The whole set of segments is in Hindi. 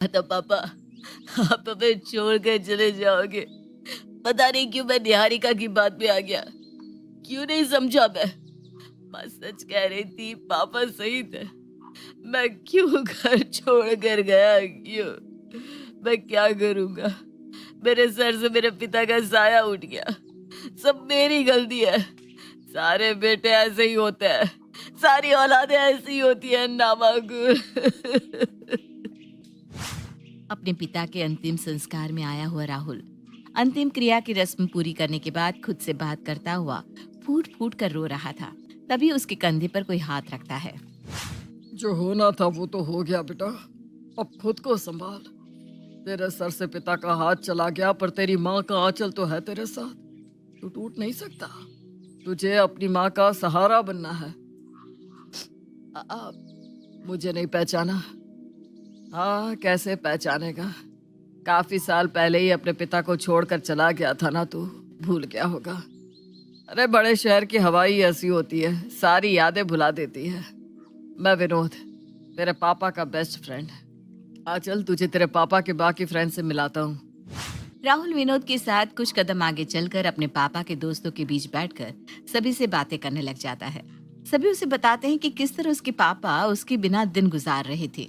तो पापा, आप हमें छोड़ कर चले जाओगे? पता नहीं क्यों मैं निहारिका की बात पे आ गया। क्यों नहीं समझा मैं? माँ सच कह रही थी, पापा सही थे। मैं क्यों घर छोड़ कर गया? क्यों? मैं क्या करूंगा? मेरे सर से मेरे पिता का साया उठ गया। सब मेरी गलती है। सारे बेटे ऐसे ही होते हैं। सारी औलादें ऐसी ही होती है नामाकुर। अपने पिता के अंतिम संस्कार में आया हुआ राहुल अंतिम क्रिया की रस्म पूरी करने के बाद खुद से बात करता हुआ फूट फूट कर रो रहा था। तभी उसके कंधे पर कोई हाथ रखता है। जो होना था वो तो हो गया बेटा। अब खुद को संभाल। तेरे सर से पिता का हाथ चला गया, पर तेरी माँ का आंचल तो है तेरे साथ। तू टूट नहीं सकता। तुझे अपनी माँ का सहारा बनना है। मुझे नहीं पहचाना? हाँ, कैसे पहचानेगा? काफी साल पहले ही अपने पिता को छोड़कर चला गया था ना, तू भूल गया होगा। अरे बड़े शहर की हवा ही ऐसी होती है, सारी यादें भुला देती है। मैं विनोद, तेरे पापा का बेस्ट फ्रेंड। आ चल, तुझे तेरे पापा के बाकी फ्रेंड से मिलाता हूँ। राहुल विनोद के साथ कुछ कदम आगे चलकर अपने पापा के दोस्तों के बीच बैठकर सभी से बातें करने लग जाता है। सभी उसे बताते हैं कि किस तरह उसके पापा उसके बिना दिन गुजार रहे थे।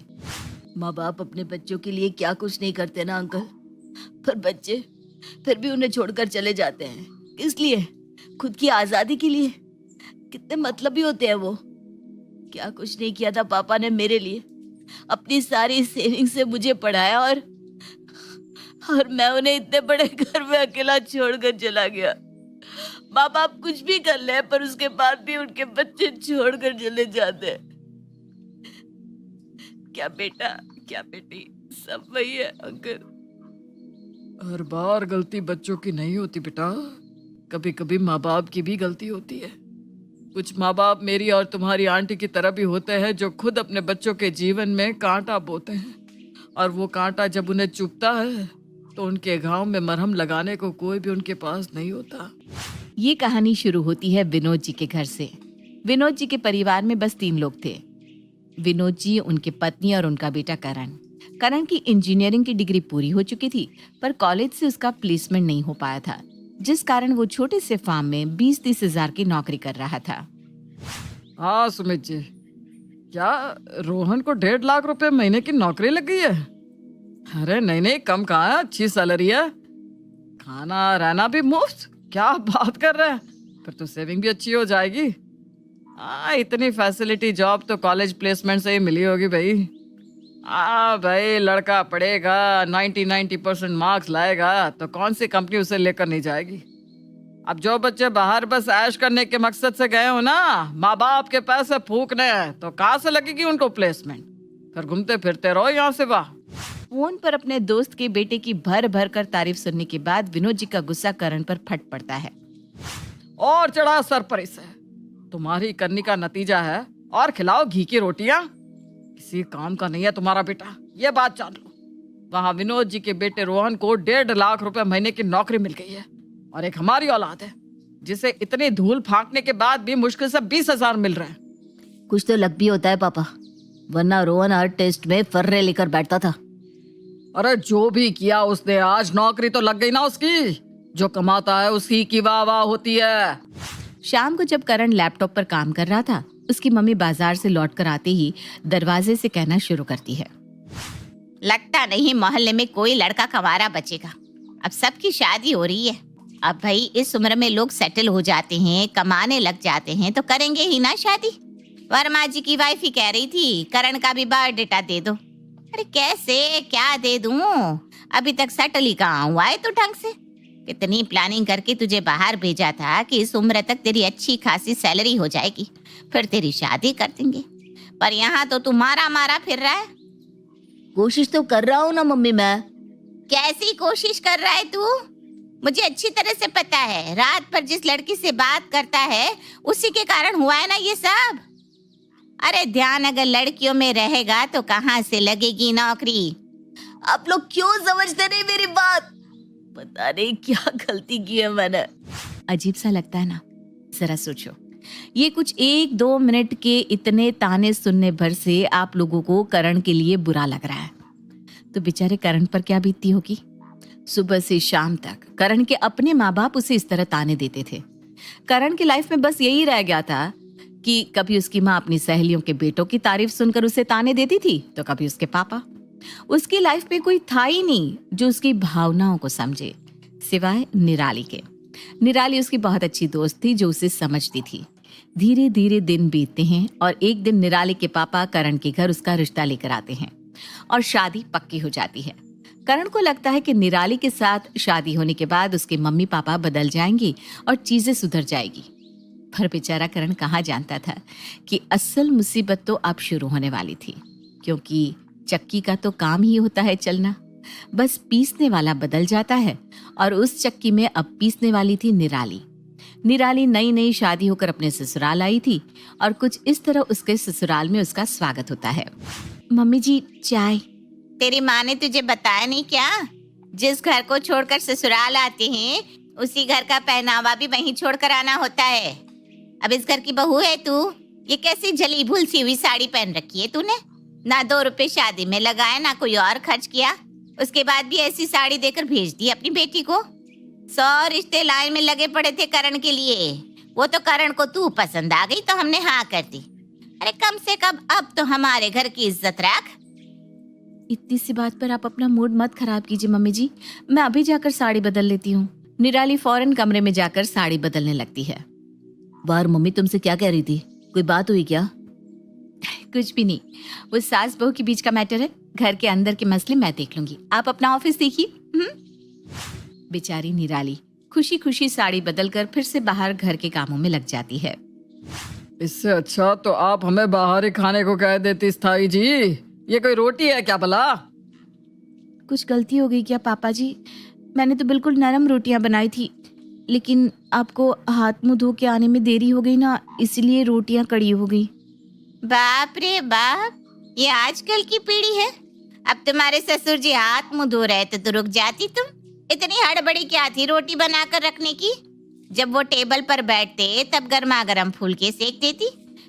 माँ बाप अपने बच्चों के लिए क्या कुछ नहीं करते ना अंकल। पर बच्चे फिर भी उन्हें छोड़कर चले जाते हैं। किस लिए? खुद की आजादी के लिए। कितने मतलबी होते हैं वो। क्या कुछ नहीं किया था पापा ने मेरे लिए। अपनी सारी सेविंग से मुझे पढ़ाया और मैं उन्हें इतने बड़े घर में अकेला छोड़कर चला गया। माँ बाप कुछ भी कर ले, पर उसके बाद भी उनके बच्चे छोड़कर चले जाते हैं। क्या बेटा, क्या बेटी, सब वही है अंकल। हर बार गलती बच्चों की नहीं होती बेटा। कभी कभी माँ बाप की भी गलती होती है। कुछ माँ बाप मेरी और तुम्हारी आंटी की तरह भी होते हैं, जो खुद अपने बच्चों के जीवन में कांटा बोते हैं। और वो कांटा जब उन्हें चुभता है तो उनके घाव में मरहम लगाने को कोई भी उनके पास नहीं होता। ये कहानी शुरू होती है विनोद जी के घर से। विनोद जी के परिवार में बस 3 लोग थे। विनोद जी, उनकी पत्नी और उनका बेटा करण। करण की इंजीनियरिंग की डिग्री पूरी हो चुकी थी, पर कॉलेज से उसका प्लेसमेंट नहीं हो पाया था, जिस कारण वो छोटे से फार्म में 20-30 हजार की नौकरी कर रहा था। हाँ सुमित जी, क्या रोहन को 1.5 लाख रुपए महीने की नौकरी लग गई है? अरे नहीं नहीं, कम कहाँ है, अच्छी सैलरी है। खाना रहना भी मुफ्त। क्या बात कर रहे हैं? फिर तो सेविंग भी अच्छी हो जाएगी। हाँ, इतनी फैसिलिटी जॉब तो कॉलेज प्लेसमेंट से ही मिली होगी भाई। हाँ भाई, लड़का पढ़ेगा, 90% मार्क्स लाएगा तो कौन सी कंपनी उसे लेकर नहीं जाएगी। अब जो बच्चे बाहर बस ऐश करने के मकसद से गए हो ना, माँ बाप के पैसे फूकने, तो कहाँ से लगेगी उनको प्लेसमेंट? फिर घूमते फिरते रहो यहाँ से वाह। फोन पर अपने दोस्त के बेटे की भर भर कर तारीफ सुनने के बाद विनोद जी का गुस्सा करण पर फट पड़ता है। और चढ़ा सर पर इसे। तुम्हारी करनी का नतीजा है, और खिलाओ घी की रोटियां। किसी काम का नहीं है तुम्हारा बेटा, ये बात जान लो। वहाँ विनोद जी के बेटे रोहन को 1.5 लाख रुपए महीने की नौकरी मिल गई है, और एक हमारी औलाद है जिसे इतनी धूल फांकने के बाद भी मुश्किल से 20,000 मिल रहे हैं। कुछ तो लग भी होता है पापा, वरना रोहन हर टेस्ट में फर्रे लेकर बैठता था। अरे जो भी किया उसने, आज नौकरी तो लग गई ना उसकी। जो कमाता है उसी की वाह वाह होती है। शाम को जब करण लैपटॉप पर काम कर रहा था, उसकी मम्मी बाजार से लौटकर आते ही दरवाजे से कहना शुरू करती है, लगता नहीं मोहल्ले में कोई लड़का कंवारा बचेगा। अब सबकी शादी हो रही है। अब भाई इस उम्र में लोग सेटल हो जाते हैं, कमाने लग जाते हैं, तो करेंगे ही ना शादी। वर्मा जी की वाइफ ही कह रही थी करण का भी बायोडेटा दे दो। अरे कैसे, क्या दे दूं? अभी तक सेटल ही कहाँ हुआ है तो ढंग से। कितनी प्लानिंग करके तुझे बाहर भेजा था कि इस उम्र तक तेरी अच्छी खासी सैलरी हो जाएगी, फिर तेरी शादी कर देंगे। पर यहाँ तो तू मारा मारा फिर रहा है। कोशिश तो कर रहा हूँ ना मम्मी मैं। कैसी कोशिश कर रहा है तू? मुझे अच्छी तरह से पता है, रात भर जिस लड़की से बात करता है उसी के कारण हुआ है ना ये सब। अरे ध्यान अगर लड़कियों में रहेगा तो कहाँ से लगेगी नौकरी। आप लोग क्यों समझते नहीं मेरी बात? पता नहीं क्या गलती की है मैंने। अजीब सा लगता है ना? जरा सोचो, ये कुछ 1-2 मिनट के इतने ताने सुनने भर से आप लोगों को करण के लिए बुरा लग रहा है। तो बेचारे करण पर क्या बीतती होगी। सुबह से शाम तक करण के अपने माँ बाप उसे इस तरह ताने देते थे। करण की लाइफ में बस यही रह गया था कि कभी उसकी माँ अपनी सहेलियों के बेटों की तारीफ सुनकर उसे ताने देती थी, तो कभी उसके पापा। उसकी लाइफ में कोई था ही नहीं जो उसकी भावनाओं को समझे, सिवाय निराली के। निराली उसकी बहुत अच्छी दोस्त थी जो उसे समझती थी। धीरे धीरे दिन बीतते हैं और एक दिन निराली के पापा करण के घर उसका रिश्ता लेकर आते हैं और शादी पक्की हो जाती है। करण को लगता है कि निराली के साथ शादी होने के बाद उसके मम्मी पापा बदल जाएंगे और चीजें सुधर जाएगी। पर बेचारा करण कहाँ जानता था कि असल मुसीबत तो अब शुरू होने वाली थी, क्योंकि चक्की का तो काम ही होता है चलना, बस पीसने वाला बदल जाता है। और उस चक्की में अब पीसने वाली थी निराली। निराली नई नई शादी होकर अपने ससुराल आई थी और कुछ इस तरह उसके ससुराल में उसका स्वागत होता है। मम्मी जी चाय। तेरी माँ ने तुझे बताया नहीं क्या? जिस घर को छोड़कर ससुराल आते हैं उसी घर का पहनावा भी वहीं छोड़कर आना होता है। अब इस घर की बहू है तू, ये कैसी जली भूल सी हुई साड़ी पहन रखी है तूने? ना 2 रुपए शादी में लगाया, ना कोई और खर्च किया, उसके बाद भी ऐसी साड़ी देकर भेज दी अपनी बेटी को। 100 रिश्ते लाइन में लगे पड़े थे करण के लिए, वो तो करण को तू पसंद आ गई तो हमने हाँ कर दी। अरे कम से कम अब तो हमारे घर की इज्जत रख। इतनी सी बात पर आप अपना मूड मत खराब कीजिए मम्मी जी, मैं अभी जाकर साड़ी बदल लेती हूँ। निराली फौरन कमरे में जाकर साड़ी बदलने लगती है। बाहर मम्मी तुमसे क्या कह रही थी? कोई बात हुई क्या? कुछ भी नहीं, वो सास बहू के बीच का मैटर है। घर के अंदर के मसले मैं देख लूंगी, आप अपना ऑफिस देखिए। बेचारी निराली खुशी खुशी साड़ी बदलकर फिर से बाहर घर के कामों में लग जाती है। इससे अच्छा तो आप हमें बाहर ही खाने को कह देती स्थाई जी। ये कोई रोटी है क्या भला? कुछ गलती हो गई क्या पापा जी? मैंने तो बिल्कुल नरम रोटियां बनाई थी, लेकिन आपको हाथ मुंह धो के आने में देरी हो गई ना, इसलिए रोटियां कड़ी हो गई। बाप रे बाप, ये आजकल की पीढ़ी है। अब तुम्हारे ससुर जी हाथ मुंह धो रहे थे तो रुक जाती तुम। इतनी हड़बड़ी क्या थी रोटी बनाकर रखने की? जब वो टेबल पर बैठते तब गर्मा गर्म फुलके सेक देती।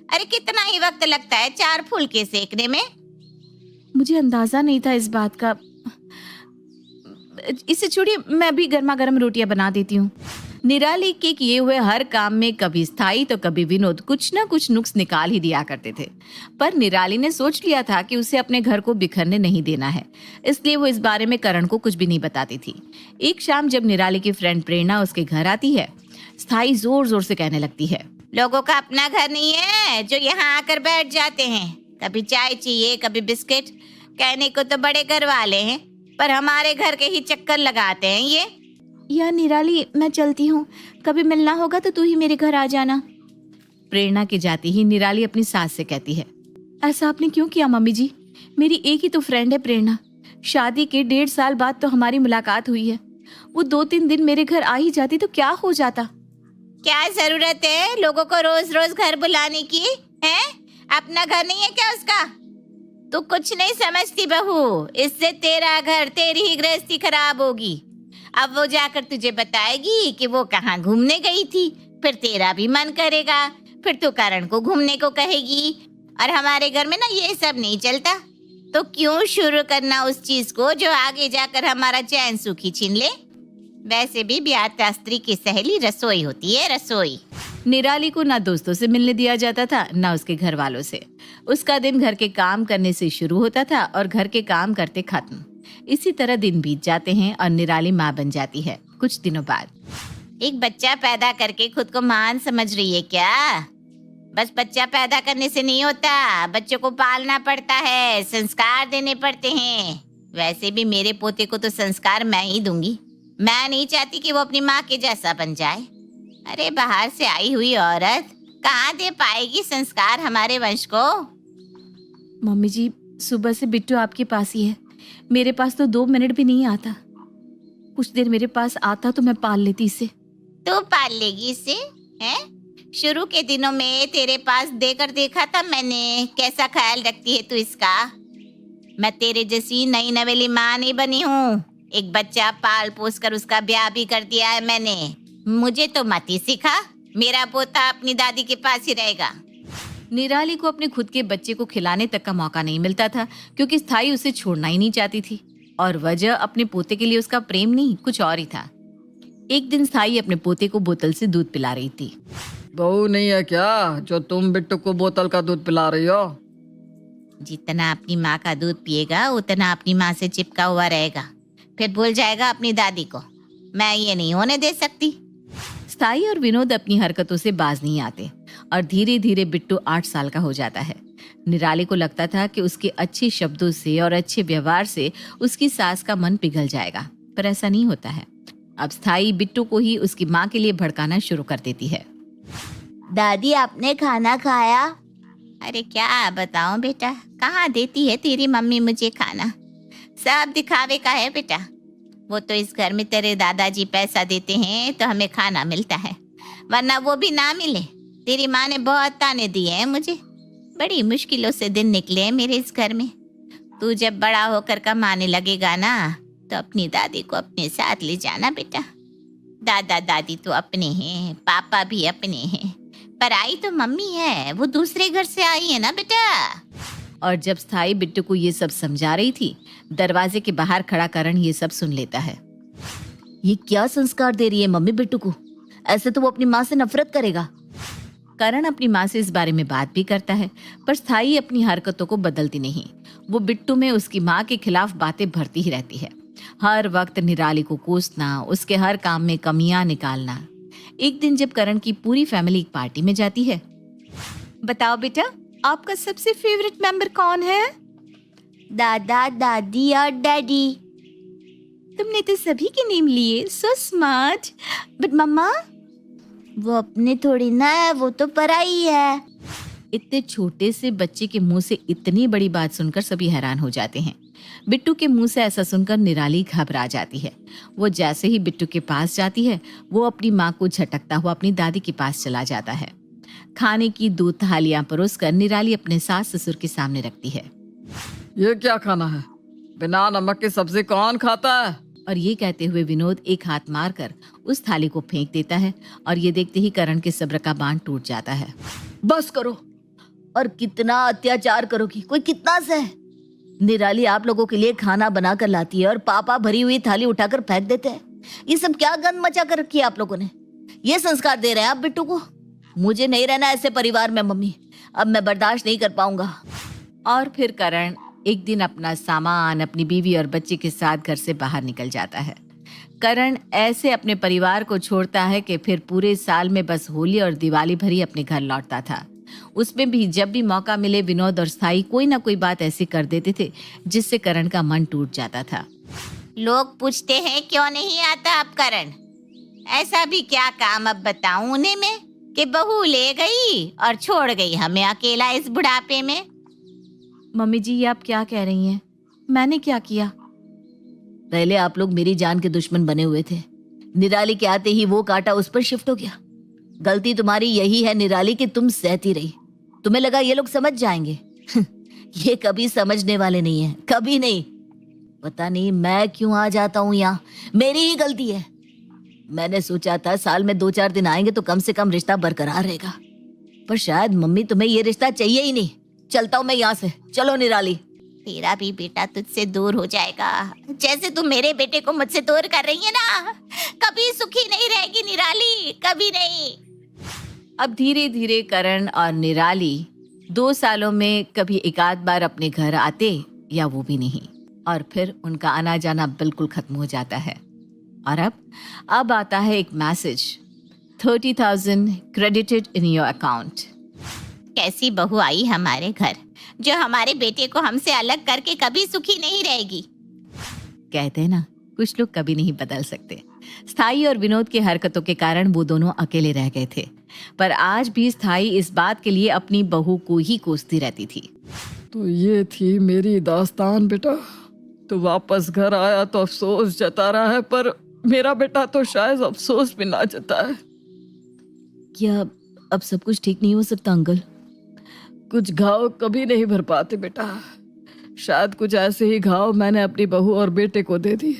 अरे कितना ही वक्त लगता है 4 फुलके सेकने में। मुझे अंदाजा नहीं था इस बात का। इसे छोड़िए, मैं भी गर्मा गर्म रोटियां बना देती हूँ। निराली के किए हुए हर काम में कभी स्थाई तो कभी विनोद कुछ ना कुछ नुक्स निकाल ही दिया करते थे। पर निराली ने सोच लिया था कि उसे अपने घर को बिखरने नहीं देना है, इसलिए वो इस बारे में करण को कुछ भी नहीं बताती थी। एक शाम जब निराली की फ्रेंड प्रेरणा उसके घर आती है, स्थाई जोर जोर से कहने लगती है, लोगों का अपना घर नहीं है जो यहाँ आकर बैठ जाते हैं। कभी चाय चाहिए, कभी बिस्किट। कहने को तो बड़े घर वाले हैं, पर हमारे घर के ही चक्कर लगाते हैं ये। यार निराली, मैं चलती हूँ, कभी मिलना होगा तो तू ही मेरे घर आ जाना। प्रेरणा के जाते ही निराली अपनी सास से कहती है, ऐसा आपने क्यों किया मम्मी जी? मेरी एक ही तो फ्रेंड है प्रेरणा। शादी के 1.5 साल बाद तो हमारी मुलाकात हुई है। वो 2-3 दिन मेरे घर आ ही जाती तो क्या हो जाता। क्या जरूरत है लोगों को रोज रोज घर बुलाने की? है अपना घर नहीं है क्या उसका? तू कुछ नहीं समझती बहू, इससे तेरा घर, तेरी ही गृहस्थी खराब होगी। अब वो जाकर तुझे बताएगी कि वो कहाँ घूमने गई थी, फिर तेरा भी मन करेगा, फिर तू करण को घूमने को कहेगी। और हमारे घर में ना ये सब नहीं चलता, तो क्यों शुरू करना उस चीज को जो आगे जाकर हमारा चैन सुखी छीन ले। वैसे भी ब्याह स्त्री की सहेली रसोई होती है, रसोई। निराली को ना दोस्तों से मिलने दिया जाता था, ना उसके घर वालों से। उसका दिन घर के काम करने से शुरू होता था और घर के काम करते खत्म। इसी तरह दिन बीत जाते हैं और निराली माँ बन जाती है। कुछ दिनों बाद एक बच्चा पैदा करके खुद को महान समझ रही है क्या? बस बच्चा पैदा करने से नहीं होता, बच्चों को पालना पड़ता है, संस्कार देने पड़ते हैं। वैसे भी मेरे पोते को तो संस्कार मैं ही दूंगी। मैं नहीं चाहती कि वो अपनी माँ के जैसा बन जाए। अरे बाहर से आई हुई औरत कहाँ दे पाएगी संस्कार हमारे वंश को? मम्मी जी, सुबह से बिट्टू आपके पास ही है। मेरे पास तो 2 मिनट भी नहीं आता। कुछ देर मेरे पास आता तो मैं पाल लेती इसे। तू पाल लेगी इसे? हैं? शुरू के दिनों में तेरे पास देकर देखा था मैंने, कैसा ख्याल रखती है तू इसका। मैं तेरे जैसी नई नवेली माँ नहीं बनी हूँ। एक बच्चा पाल पोस कर उसका ब्याह भी कर दिया है मैंने। मुझे तो मत ही सिखा, मेरा पोता अपनी दादी के पास ही रहेगा। निराली को अपने खुद के बच्चे को खिलाने तक का मौका नहीं मिलता था, क्योंकि स्थाई उसे छोड़ना ही नहीं चाहती थी। और वजह अपने पोते के लिए उसका प्रेम नहीं, कुछ और ही था। एक दिन स्थाई अपने पोते को बोतल से दूध पिला रही थी। बहू नहीं है क्या जो तुम बिट्टू को बोतल का दूध पिला रही हो? जितना अपनी माँ का दूध पिएगा उतना अपनी माँ से चिपका हुआ रहेगा, फिर भूल जाएगा अपनी दादी को। मैं ये नहीं होने दे सकती। स्थाई और विनोद अपनी हरकतों से बाज नहीं आते और धीरे धीरे बिट्टू 8 साल का हो जाता है। निराली को लगता था कि उसके अच्छे शब्दों से और अच्छे व्यवहार से उसकी सास का मन पिघल जाएगा, पर ऐसा नहीं होता है। अब स्थाई बिट्टू को ही उसकी माँ के लिए भड़काना शुरू कर देती है। दादी आपने खाना खाया? अरे क्या बताऊं बेटा, कहाँ देती है तेरी मम्मी मुझे खाना, सब दिखावे का है बेटा। वो तो इस घर में तेरे दादाजी पैसा देते हैं तो हमें खाना मिलता है, वरना वो भी ना मिले। तेरी माँ ने बहुत ताने दिए हैं मुझे, बड़ी मुश्किलों से दिन निकले हैं मेरे इस घर में। तू जब बड़ा होकर कमाने लगेगा ना तो अपनी दादी को अपने साथ ले जाना बेटा। दादा दादी तो अपने हैं, पापा भी अपने हैं, पर आई तो मम्मी है, वो दूसरे घर से आई है ना बेटा। और जब स्थाई बिट्टू को ये सब समझा रही थी, दरवाजे के बाहर खड़ा करण ये सब सुन लेता है। ये क्या संस्कार दे रही है मम्मी बिट्टू को? ऐसे तो वो अपनी माँ से नफरत करेगा। करण अपनी माँ से इस बारे में बात भी करता है, पर स्थाई अपनी हरकतों को बदलती नहीं। वो बिट्टू में उसकी माँ के खिलाफ बातें भरती ही रहती है। हर वक्त निराली को कोसना, उसके हर काम में कमियां निकालना। एक दिन जब करण की पूरी फैमिली एक पार्टी में जाती है। बताओ बेटा, आपका सबसे फेवरेट मेंबर कौन है? दादा, दादी और डैडी। तुमने तो सभी के नेम लिए, सो स्मार्ट। बट मम्मा? वो अपने थोड़ी ना है, वो तो पराई है। इतने छोटे से बच्चे के मुंह से इतनी बड़ी बात सुनकर सभी हैरान हो जाते हैं। बिट्टू के मुंह से ऐसा सुनकर निराली घबरा जाती है। वो जैसे ही बिट्टू के पास जाती है, वो अपनी माँ को झटकता हुआ अपनी दादी के पास चला जाता है। खाने की 2 थालियां परोसकर निराली अपने सास ससुर के सामने रखती है। ये क्या खाना है? बिना नमक की सब्जी कौन खाता है? और ये कहते हुए विनोद एक हाथ मारकर उस थाली को फेंक देता है और ये देखते ही करण के सब्र का बांध टूट जाता है। बस करो, और कितना अत्याचार करोगी, कोई कितना सह। निराली आप लोगों के लिए खाना बना कर लाती है और पापा भरी हुई थाली उठाकर फेंक देते हैं। ये सब क्या गंद मचा कर रखी है आप लोगों ने? ये संस्कार दे रहे हैं आप बिट्टू को? मुझे नहीं रहना ऐसे परिवार में मम्मी, अब मैं बर्दाश्त नहीं कर पाऊंगा। और फिर करण एक दिन अपना सामान अपनी बीवी और बच्चे के साथ घर से बाहर निकल जाता है। करण ऐसे अपने परिवार को छोड़ता है कि फिर पूरे साल में बस होली और दिवाली भर ही अपने घर लौटता था। उसमें भी जब भी मौका मिले विनोद और स्थाई कोई ना कोई बात ऐसी कर देते थे जिससे करण का मन टूट जाता था। लोग पूछते हैं क्यों नहीं आता अब करण, ऐसा भी क्या काम अब बताऊं उन्हें मैं कि बहू ले गई और छोड़ गई हमें अकेला इस बुढ़ापे में। मम्मी जी, ये आप क्या कह रही हैं? मैंने क्या किया? पहले आप लोग मेरी जान के दुश्मन बने हुए थे, निराली के आते ही वो कांटा उस पर शिफ्ट हो गया। गलती तुम्हारी यही है निराली कि तुम सहती रही। तुम्हें लगा ये लोग समझ जाएंगे। ये कभी समझने वाले नहीं है, कभी नहीं। पता नहीं मैं क्यों आ जाता हूँ यहाँ, मेरी ही गलती है। मैंने सोचा था साल में 2-4 दिन आएंगे तो कम से कम रिश्ता बरकरार रहेगा, पर शायद मम्मी तुम्हें ये रिश्ता चाहिए ही नहीं। चलता हूँ मैं यहाँ से, चलो निराली। तेरा भी बेटा तुझसे दूर हो जाएगा, जैसे तू मेरे बेटे को मुझसे दूर कर रही है ना। कभी सुखी नहीं रहेगी निराली, कभी नहीं। अब धीरे धीरे करण और निराली 2 सालों में कभी एक आध बार अपने घर आते या वो भी नहीं, और फिर उनका आना जाना बिल्कुल खत्म हो जाता है। और अब आता है एक message, 30,000 credited in your account. कैसी बहू आई हमारे घर जो हमारे बेटे को हमसे अलग करके कभी सुखी नहीं रहेगी। कहते हैं ना, कुछ लोग कभी नहीं बदल सकते। स्थाई और विनोद की हरकतों के कारण वो दोनों अकेले रह गए थे, पर आज भी स्थाई इस बात के लिए अपनी बहू को ही कोसती रहती थी। तो ये थी मेरी दास्तान बेटा। तो वापस घर आया तो अफसोस जता रहा है, पर मेरा बेटा तो शायद अफसोस भी ना जताए। क्या अब सब कुछ ठीक नहीं हो सकता अंकल? कुछ घाव कभी नहीं भर पाते बेटा। शायद कुछ ऐसे ही घाव मैंने अपनी बहू और बेटे को दे दिए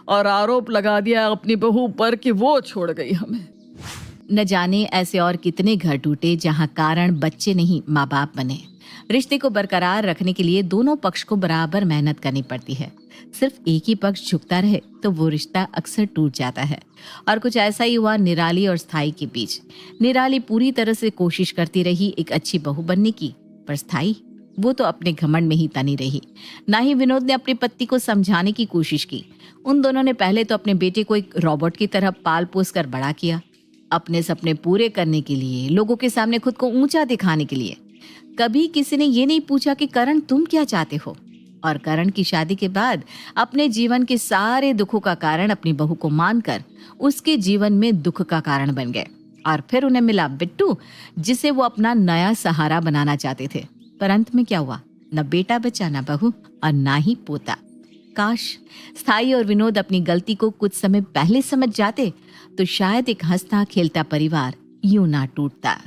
और आरोप लगा दिया अपनी बहू पर कि वो छोड़ गई हमें। न जाने ऐसे और कितने घर टूटे जहां कारण बच्चे नहीं माँ बाप बने। रिश्ते को बरकरार रखने के लिए दोनों पक्ष को बराबर मेहनत करनी पड़ती है। सिर्फ एक ही पक्ष झुकता रहे तो वो रिश्ता अक्सर टूट जाता है। और कुछ ऐसा ही हुआ निराली और स्थाई के बीच। निराली पूरी तरह से कोशिश करती रही एक अच्छी बहू बनने की, पर स्थाई वो तो अपने घमंड में ही तनी रही। ना ही विनोद ने अपनी पत्नी को समझाने की कोशिश की। उन दोनों ने पहले तो अपने बेटे को एक रोबोट की तरह पाल पोस कर बड़ा किया, अपने सपने पूरे करने के लिए, लोगों के सामने खुद को ऊंचा दिखाने के लिए। कभी किसी ने ये नहीं पूछा कि करण तुम क्या चाहते हो। और करण की शादी के बाद अपने जीवन के सारे दुखों का कारण अपनी बहू को मानकर उसके जीवन में दुख का कारण बन गए। और फिर उन्हें मिला बिट्टू, जिसे वो अपना नया सहारा बनाना चाहते थे। पर अंत में क्या हुआ? न बेटा बचा, न बहू और ना ही पोता। काश स्थाई और विनोद अपनी गलती को कुछ समय पहले समझ जाते तो शायद एक हंसता खेलता परिवार यूं ना टूटता।